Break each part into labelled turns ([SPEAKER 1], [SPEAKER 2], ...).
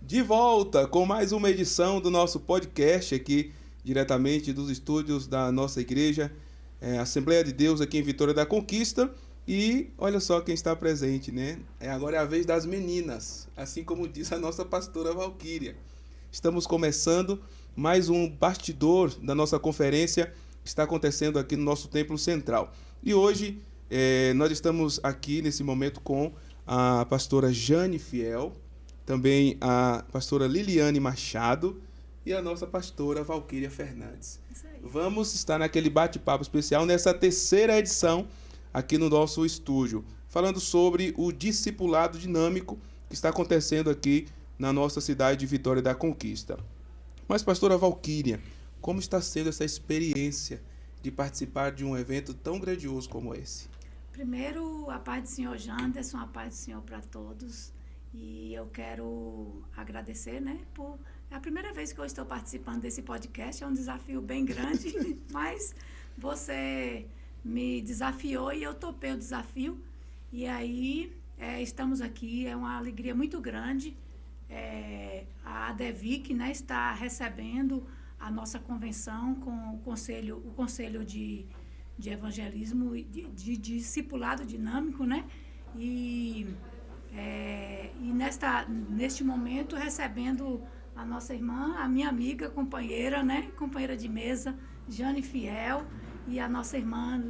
[SPEAKER 1] De volta com mais uma edição do nosso podcast aqui, diretamente dos estúdios da nossa igreja, Assembleia de Deus aqui em Vitória da Conquista. E olha só quem está presente, né? Agora é a vez das meninas, assim como disse a nossa pastora Valquíria. Estamos começando mais um bastidor da nossa conferência que está acontecendo aqui no nosso Templo Central. E hoje nós estamos aqui nesse momento com a pastora Jane Fiel, também a pastora Liliane Machado e a nossa pastora Valquíria Fernandes. Vamos estar naquele bate-papo especial nessa terceira edição aqui no nosso estúdio, falando sobre o discipulado dinâmico que está acontecendo aqui na nossa cidade de Vitória da Conquista. Mas, pastora Valquíria, como está sendo essa experiência de participar de um evento tão grandioso como esse?
[SPEAKER 2] Primeiro, a paz do Senhor Janderson, a paz do Senhor para todos. E eu quero agradecer, né, é a primeira vez que eu estou participando desse podcast, é um desafio bem grande, mas você me desafiou e eu topei o desafio. E aí, estamos aqui, é uma alegria muito grande. A ADEVIC, né, está recebendo a nossa convenção com o Conselho de Evangelismo e de Discipulado Dinâmico, né? E neste momento recebendo a nossa irmã, a minha amiga, companheira, né? Companheira de mesa, Jane Fiel, e a nossa irmã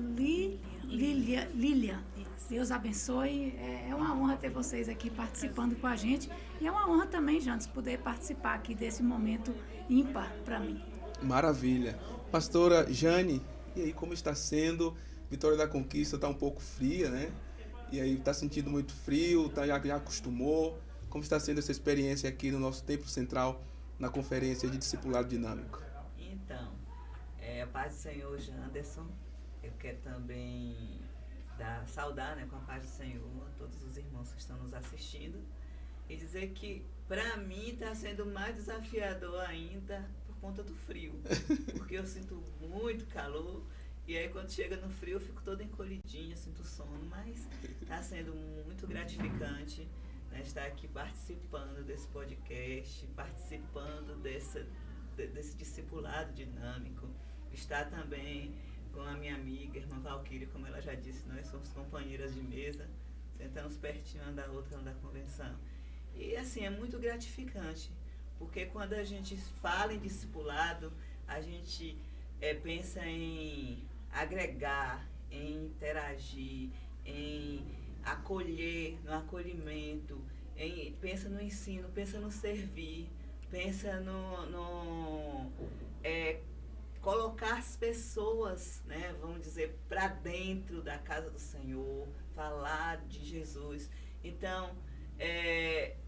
[SPEAKER 2] Lilian. Deus abençoe. É uma honra ter vocês aqui participando com a gente. E é uma honra também, Jantes, poder participar aqui desse momento ímpar para mim.
[SPEAKER 1] Maravilha. Pastora Jane, e aí como está sendo? Vitória da Conquista está um pouco fria, né? E aí está sentindo muito frio, já acostumou? Como está sendo essa experiência aqui no nosso Templo Central, na conferência de discipulado dinâmico?
[SPEAKER 3] Então, a paz do Senhor, Janderson. Eu quero também saudar, né, com a paz do Senhor todos os irmãos que estão nos assistindo e dizer que para mim está sendo mais desafiador ainda por conta do frio, porque eu sinto muito calor e aí quando chega no frio eu fico toda encolhidinha, sinto sono, mas está sendo muito gratificante, né, estar aqui participando desse podcast, participando desse discipulado dinâmico, estar também com a minha amiga, irmã Valquíria, como ela já disse, nós somos companheiras de mesa, sentamos pertinho uma da outra na convenção. E assim, é muito gratificante, porque quando a gente fala em discipulado, a gente pensa em agregar, em interagir, em acolher, no acolhimento, pensa no ensino, pensa no servir, pensa no colocar as pessoas, né, vamos dizer, para dentro da casa do Senhor, falar de Jesus. Então,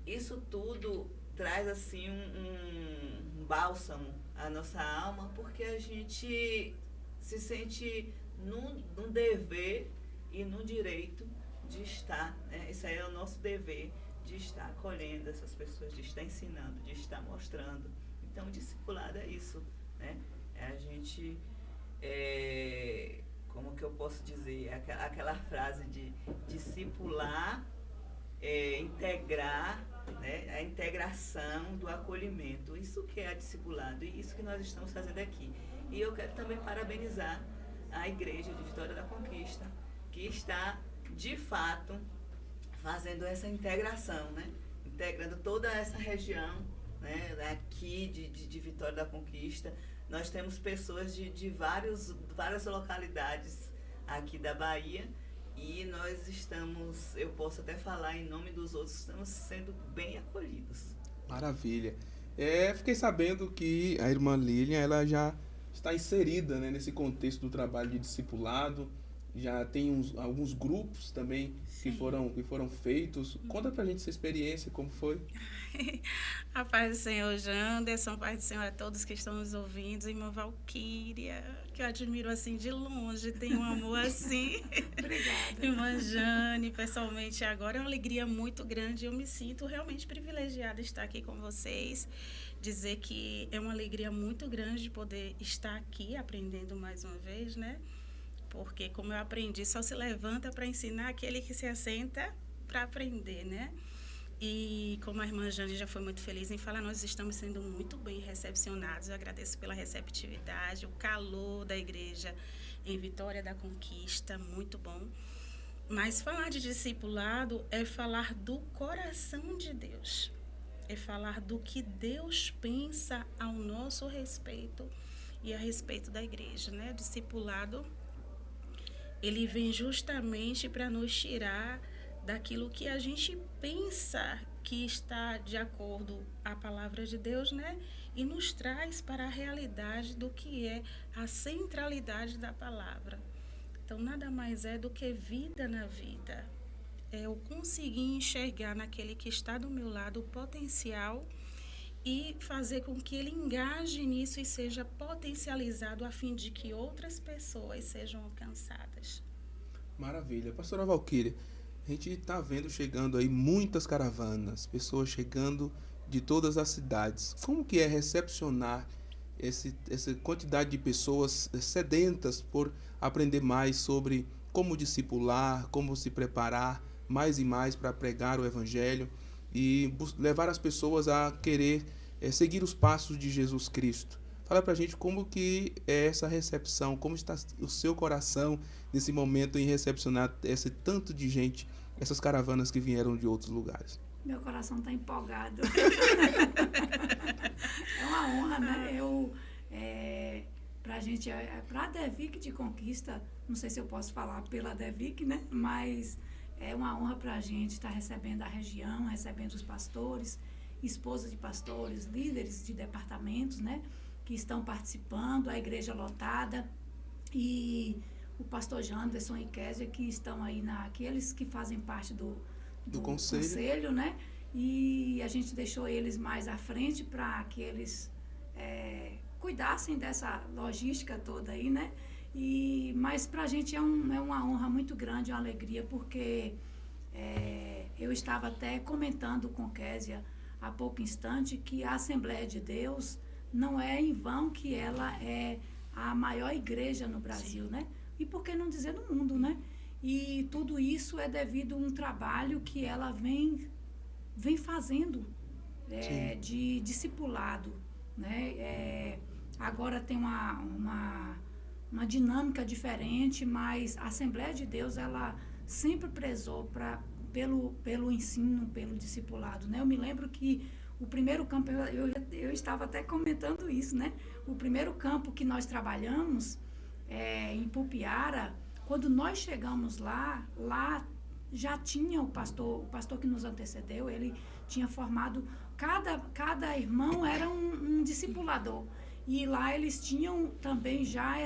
[SPEAKER 3] isso tudo traz assim um bálsamo à nossa alma, porque a gente se sente num dever e no direito de estar, né, isso aí é o nosso dever, de estar acolhendo essas pessoas, de estar ensinando, de estar mostrando. Então, o discipulado é isso, né? A gente, como que eu posso dizer, aquela frase de discipular, integrar, né, a integração do acolhimento, isso que é a discipulado e isso que nós estamos fazendo aqui. E eu quero também parabenizar a Igreja de Vitória da Conquista, que está, de fato, fazendo essa integração, né, integrando toda essa região, né, aqui de Vitória da Conquista. Nós temos pessoas de várias localidades aqui da Bahia e nós estamos, eu posso até falar em nome dos outros, estamos sendo bem acolhidos.
[SPEAKER 1] Maravilha. Fiquei sabendo que a irmã Lilian ela já está inserida, né, nesse contexto do trabalho de discipulado, já tem alguns grupos também que foram feitos. Conta pra gente essa experiência, como foi?
[SPEAKER 4] A paz do Senhor, Janderson, paz do Senhor a todos que estão nos ouvindo, irmã Valquíria, que eu admiro assim de longe, tenho um amor assim.
[SPEAKER 2] Obrigada.
[SPEAKER 4] Irmã Jane, pessoalmente agora é uma alegria muito grande, eu me sinto realmente privilegiada de estar aqui com vocês, dizer que é uma alegria muito grande poder estar aqui aprendendo mais uma vez, né? Porque como eu aprendi, só se levanta para ensinar aquele que se assenta para aprender, né? E como a irmã Jane já foi muito feliz em falar, nós estamos sendo muito bem recepcionados. Eu agradeço pela receptividade, o calor da igreja em Vitória da Conquista, muito bom. Mas falar de discipulado é falar do coração de Deus. É falar do que Deus pensa ao nosso respeito e a respeito da igreja, né? O discipulado, ele vem justamente para nos tirar daquilo que a gente pensa que está de acordo à palavra de Deus, né? E nos traz para a realidade do que é a centralidade da palavra. Então, nada mais é do que vida na vida. É eu conseguir enxergar naquele que está do meu lado o potencial e fazer com que ele engaje nisso e seja potencializado a fim de que outras pessoas sejam alcançadas.
[SPEAKER 1] Maravilha. Pastora Valquíria, a gente está vendo chegando aí muitas caravanas, pessoas chegando de todas as cidades. Como que é recepcionar essa quantidade de pessoas sedentas por aprender mais sobre como discipular, como se preparar mais e mais para pregar o Evangelho e levar as pessoas a querer seguir os passos de Jesus Cristo? Fala pra gente como que é essa recepção, como está o seu coração nesse momento em recepcionar esse tanto de gente, essas caravanas que vieram de outros lugares.
[SPEAKER 2] Meu coração está empolgado. É uma honra, né? Pra gente, pra Devic de Conquista, não sei se eu posso falar pela Devic, né? Mas é uma honra pra gente estar recebendo a região, recebendo os pastores, esposas de pastores, líderes de departamentos, né? Que estão participando, a igreja lotada e o pastor Janderson e Kézia, que estão aí aqueles que fazem parte do conselho, né? E a gente deixou eles mais à frente para que eles cuidassem dessa logística toda aí, né? Mas para a gente é uma honra muito grande, uma alegria, porque eu estava até comentando com Kézia há pouco instante que a Assembleia de Deus não é em vão que ela é a maior igreja no Brasil, né? E por que não dizer no mundo, né? E tudo isso é devido a um trabalho que ela vem fazendo de discipulado, né? Agora tem uma dinâmica diferente, mas a Assembleia de Deus, ela sempre prezou pelo ensino, pelo discipulado, né? Eu me lembro que o primeiro campo, eu estava até comentando isso, né? O primeiro campo que nós trabalhamos em Pupiara, quando nós chegamos lá já tinha o pastor que nos antecedeu, ele tinha formado, cada irmão era um discipulador. E lá eles tinham também já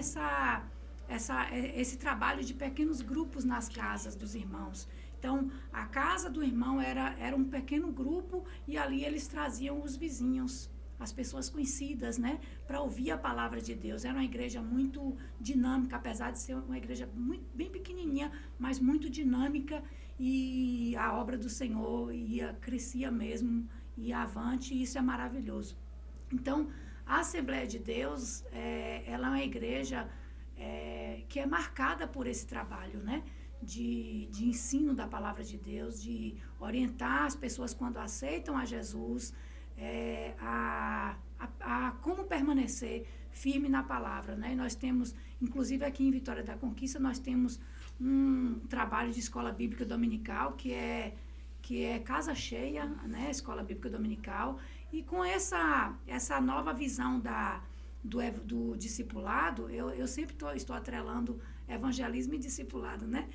[SPEAKER 2] esse trabalho de pequenos grupos nas casas dos irmãos. Então, a casa do irmão era um pequeno grupo e ali eles traziam os vizinhos, as pessoas conhecidas, né, para ouvir a palavra de Deus. Era uma igreja muito dinâmica, apesar de ser uma igreja bem pequenininha, mas muito dinâmica, e a obra do Senhor crescia mesmo, ia avante, e isso é maravilhoso. Então, a Assembleia de Deus, ela é uma igreja que é marcada por esse trabalho, né, de ensino da palavra de Deus, de orientar as pessoas quando aceitam a Jesus, a como permanecer firme na palavra, né? E nós temos, inclusive aqui em Vitória da Conquista, nós temos um trabalho de escola bíblica dominical que é casa cheia, né? Escola bíblica dominical, e com essa nova visão do discipulado, eu sempre estou atrelando evangelismo e discipulado, né?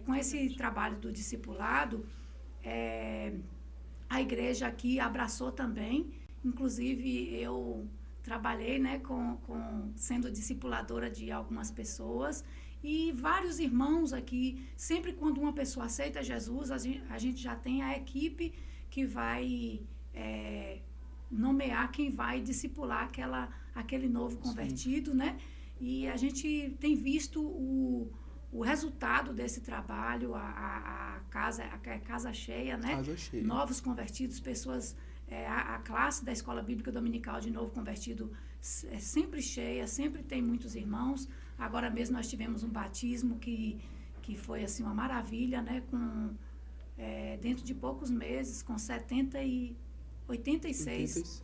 [SPEAKER 2] Com esse trabalho do discipulado, a igreja aqui abraçou também, inclusive eu trabalhei, né, sendo discipuladora de algumas pessoas, e vários irmãos aqui, sempre quando uma pessoa aceita Jesus, a gente já tem a equipe que vai nomear quem vai discipular aquele novo convertido, sim, né? E a gente tem visto o resultado desse trabalho, a casa cheia, né? Casa cheia. Novos convertidos, pessoas, a classe da Escola Bíblica Dominical de novo convertido é sempre cheia, sempre tem muitos irmãos. Agora mesmo nós tivemos um batismo que foi assim uma maravilha, né? dentro de poucos meses, com 86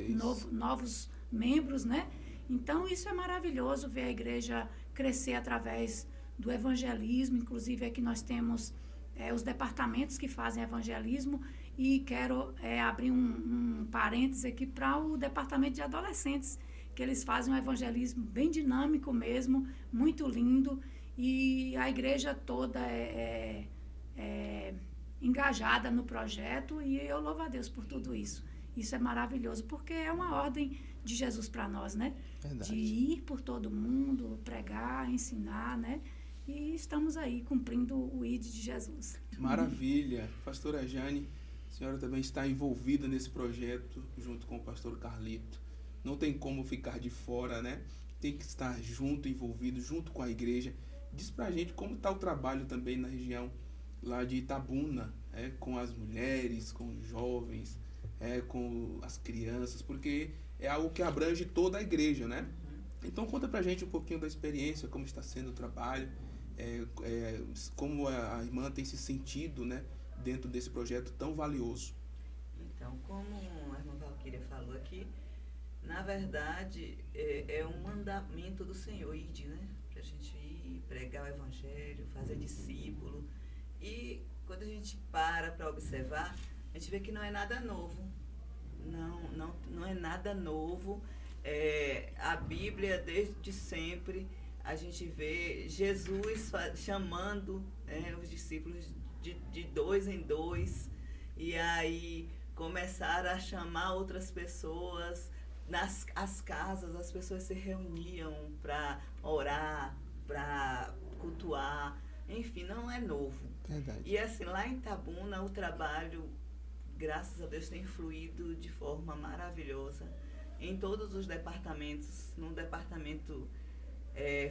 [SPEAKER 2] novos membros, né? Então, isso é maravilhoso ver a igreja crescer através do evangelismo. Inclusive, aqui nós temos os departamentos que fazem evangelismo, e quero abrir um parêntese aqui para o departamento de adolescentes, que eles fazem um evangelismo bem dinâmico mesmo, muito lindo, e a igreja toda é engajada no projeto, e eu louvo a Deus por tudo isso. Isso é maravilhoso, porque é uma ordem de Jesus para nós, né?
[SPEAKER 1] Verdade.
[SPEAKER 2] De ir por todo mundo, pregar, ensinar, né? E estamos aí cumprindo o ID de Jesus.
[SPEAKER 1] Maravilha. Pastora Jane, a senhora também está envolvida nesse projeto junto com o pastor Carlito. Não tem como ficar de fora, né? Tem que estar junto, envolvido, junto com a igreja. Diz pra gente como está o trabalho também na região lá de Itabuna, com as mulheres, com os jovens, com as crianças, porque é algo que abrange toda a igreja, né? Então conta pra gente um pouquinho da experiência, como está sendo o trabalho, como a irmã tem se sentido, né, dentro desse projeto tão valioso.
[SPEAKER 3] Então, como a irmã Valquíria falou aqui, na verdade é um mandamento do Senhor, ide, né? Pra gente ir pregar o evangelho, fazer discípulo. E quando a gente para observar, a gente vê que não é nada novo. Não é nada novo. A Bíblia, desde sempre, a gente vê Jesus chamando os discípulos de dois em dois, e aí começaram a chamar outras pessoas. As casas, as pessoas se reuniam para orar, para cultuar, enfim, não é novo.
[SPEAKER 1] Verdade.
[SPEAKER 3] E assim, lá em Itabuna, o trabalho, graças a Deus, tem fluído de forma maravilhosa em todos os departamentos. No departamento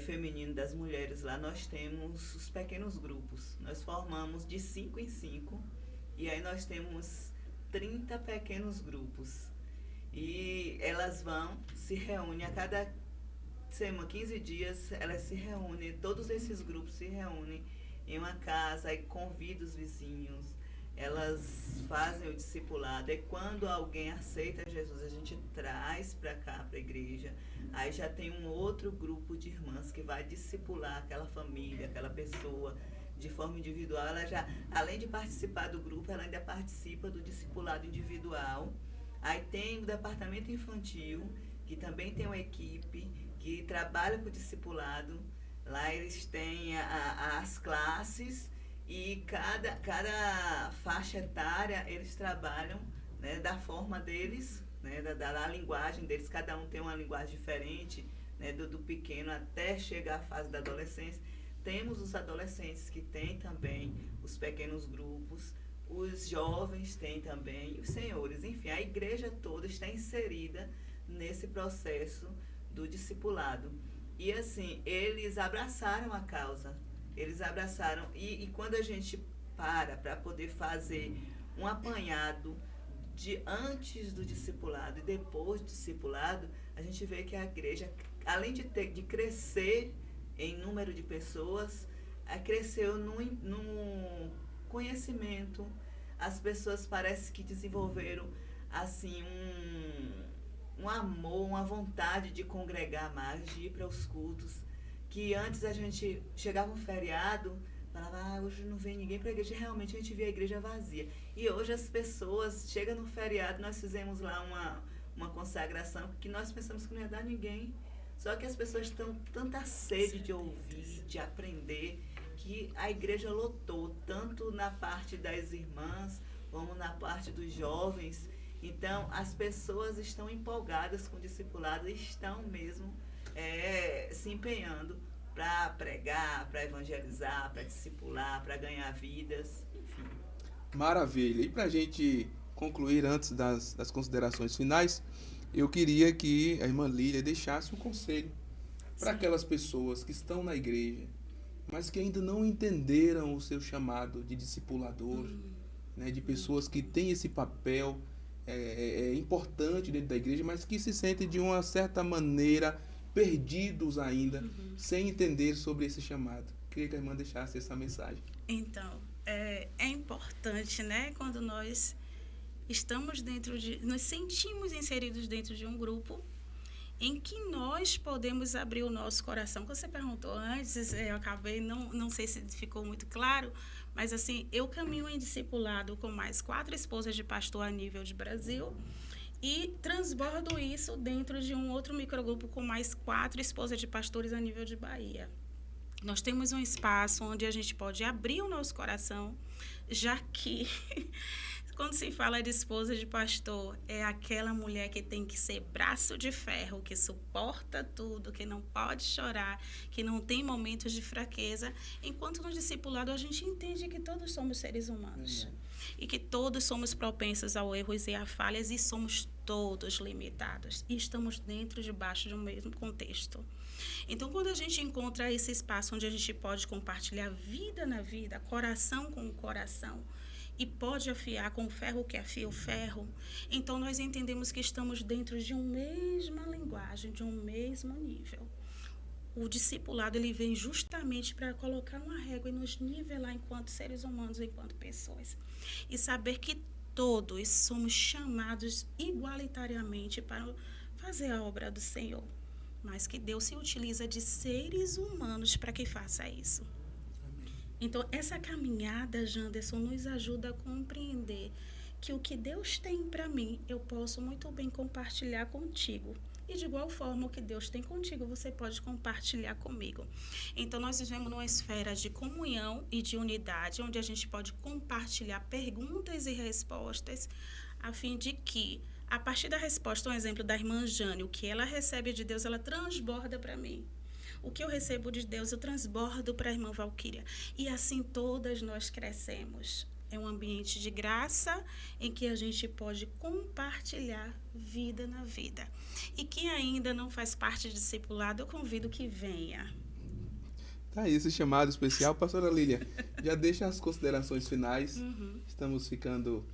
[SPEAKER 3] feminino das mulheres, lá nós temos os pequenos grupos. Nós formamos de 5 em 5, e aí nós temos 30 pequenos grupos. E elas se reúnem a cada semana, 15 dias, elas se reúnem, todos esses grupos se reúnem em uma casa, e convidam os vizinhos, elas fazem o discipulado, e quando alguém aceita Jesus, a gente traz para cá, para a igreja, aí já tem um outro grupo de irmãs que vai discipular aquela família, aquela pessoa, de forma individual. Ela já, além de participar do grupo, ela ainda participa do discipulado individual. Aí tem o departamento infantil, que também tem uma equipe que trabalha com o discipulado. Lá eles têm as classes, e cada faixa etária eles trabalham, né, da forma deles, né, da linguagem deles. Cada um tem uma linguagem diferente, né, do pequeno até chegar à fase da adolescência. Temos os adolescentes que têm também os pequenos grupos, os jovens têm também, os senhores, enfim, a igreja toda está inserida nesse processo do discipulado. E assim, eles abraçaram a causa, eles abraçaram, e quando a gente para poder fazer um apanhado de antes do discipulado e depois do discipulado, a gente vê que a igreja, além de crescer em número de pessoas, cresceu num conhecimento. As pessoas parece que desenvolveram assim um amor, uma vontade de congregar mais, de ir para os cultos, que antes a gente chegava um feriado, falava, hoje não vem ninguém para a igreja, realmente a gente via a igreja vazia. E hoje as pessoas chegam no feriado, nós fizemos lá uma consagração, que nós pensamos que não ia dar ninguém, só que as pessoas estão tanta sede de ouvir, de aprender, que a igreja lotou, tanto na parte das irmãs, como na parte dos jovens. Então, as pessoas estão empolgadas com o discipulado, estão mesmo se empenhando para pregar, para evangelizar, para discipular, para ganhar vidas, enfim.
[SPEAKER 1] Maravilha. E para a gente concluir, antes das considerações finais, eu queria que a irmã Lília deixasse um conselho para aquelas pessoas que estão na igreja, mas que ainda não entenderam o seu chamado de discipulador, né, de pessoas que têm esse papel importante dentro da igreja, mas que se sentem de uma certa maneira perdidos ainda, sem entender sobre esse chamado. Queria que a irmã deixasse essa mensagem.
[SPEAKER 4] Então, é importante, né? Quando nós estamos nos sentimos inseridos dentro de um grupo em que nós podemos abrir o nosso coração. Como você perguntou antes, eu acabei, não sei se ficou muito claro, mas assim, eu caminho em discipulado com mais 4 esposas de pastor a nível de Brasil e transbordo isso dentro de um outro microgrupo com mais 4 esposas de pastores a nível de Bahia. Nós temos um espaço onde a gente pode abrir o nosso coração, já que quando se fala de esposa de pastor, é aquela mulher que tem que ser braço de ferro, que suporta tudo, que não pode chorar, que não tem momentos de fraqueza, enquanto no discipulado a gente entende que todos somos seres humanos. E que todos somos propensos ao erros e a falhas e somos todos limitados. E estamos debaixo de um mesmo contexto. Então, quando a gente encontra esse espaço onde a gente pode compartilhar vida na vida, coração com coração, e pode afiar com o ferro que afia o ferro, então nós entendemos que estamos dentro de uma mesma linguagem, de um mesmo nível. O discipulado, ele vem justamente para colocar uma régua e nos nivelar enquanto seres humanos, enquanto pessoas. E saber que todos somos chamados igualitariamente para fazer a obra do Senhor. Mas que Deus se utiliza de seres humanos para que faça isso. Então, essa caminhada, Janderson, nos ajuda a compreender que o que Deus tem para mim, eu posso muito bem compartilhar contigo. E de igual forma, o que Deus tem contigo, você pode compartilhar comigo. Então, nós vivemos numa esfera de comunhão e de unidade, onde a gente pode compartilhar perguntas e respostas, a fim de que, a partir da resposta, um exemplo da irmã Jane, o que ela recebe de Deus, ela transborda para mim. O que eu recebo de Deus, eu transbordo para a irmã Valquíria. E assim todas nós crescemos. É um ambiente de graça em que a gente pode compartilhar vida na vida. E quem ainda não faz parte de discipulado, eu convido que venha.
[SPEAKER 1] Tá aí esse chamado especial. Pastora Lília, já deixa as considerações finais. Estamos ficando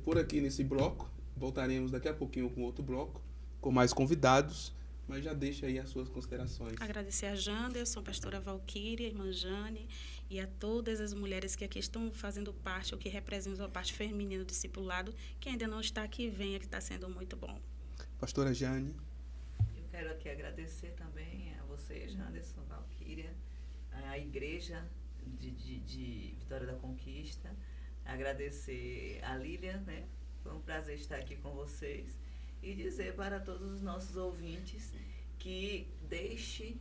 [SPEAKER 1] por aqui nesse bloco. Voltaremos daqui a pouquinho com outro bloco, com mais convidados. Mas já deixa aí as suas considerações.
[SPEAKER 4] Agradecer a Janderson, pastora Valquíria, irmã Jane, e a todas as mulheres que aqui estão fazendo parte, ou que representam a parte feminina do discipulado, que ainda não está aqui, venha, que está sendo muito bom.
[SPEAKER 1] Pastora Jane.
[SPEAKER 3] Eu quero aqui agradecer também a você, Janderson, Valquíria, a igreja de Vitória da Conquista, agradecer a Lília, né? Foi um prazer estar aqui com vocês. E dizer para todos os nossos ouvintes que deixe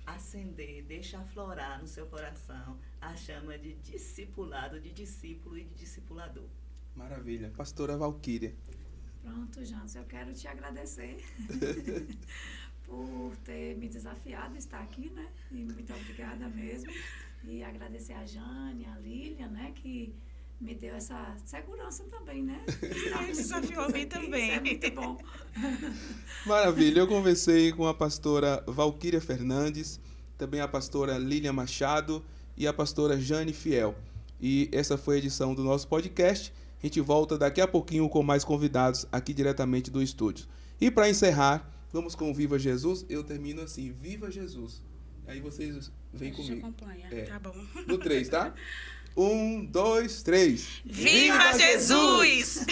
[SPEAKER 3] acender, deixe aflorar no seu coração a chama de discipulado, de discípulo e de discipulador.
[SPEAKER 1] Maravilha. Pastora Valquíria.
[SPEAKER 2] Pronto, Janderson, eu quero te agradecer por ter me desafiado a estar aqui, né? E muito obrigada mesmo. E agradecer a Jane, a Lília, né? Que me deu essa segurança também, né?
[SPEAKER 4] Desafiou a mim também.
[SPEAKER 2] Isso é muito bom.
[SPEAKER 1] Maravilha. Eu conversei com a pastora Valquíria Fernandes, também a pastora Lília Machado e a pastora Jane Fiel. E essa foi a edição do nosso podcast. A gente volta daqui a pouquinho com mais convidados aqui diretamente do estúdio. E para encerrar, vamos com Viva Jesus. Eu termino assim, Viva Jesus. Aí vocês vêm comigo.
[SPEAKER 4] Acompanha, tá bom.
[SPEAKER 1] No 3, tá? 1, 2, 3.
[SPEAKER 4] Viva Jesus!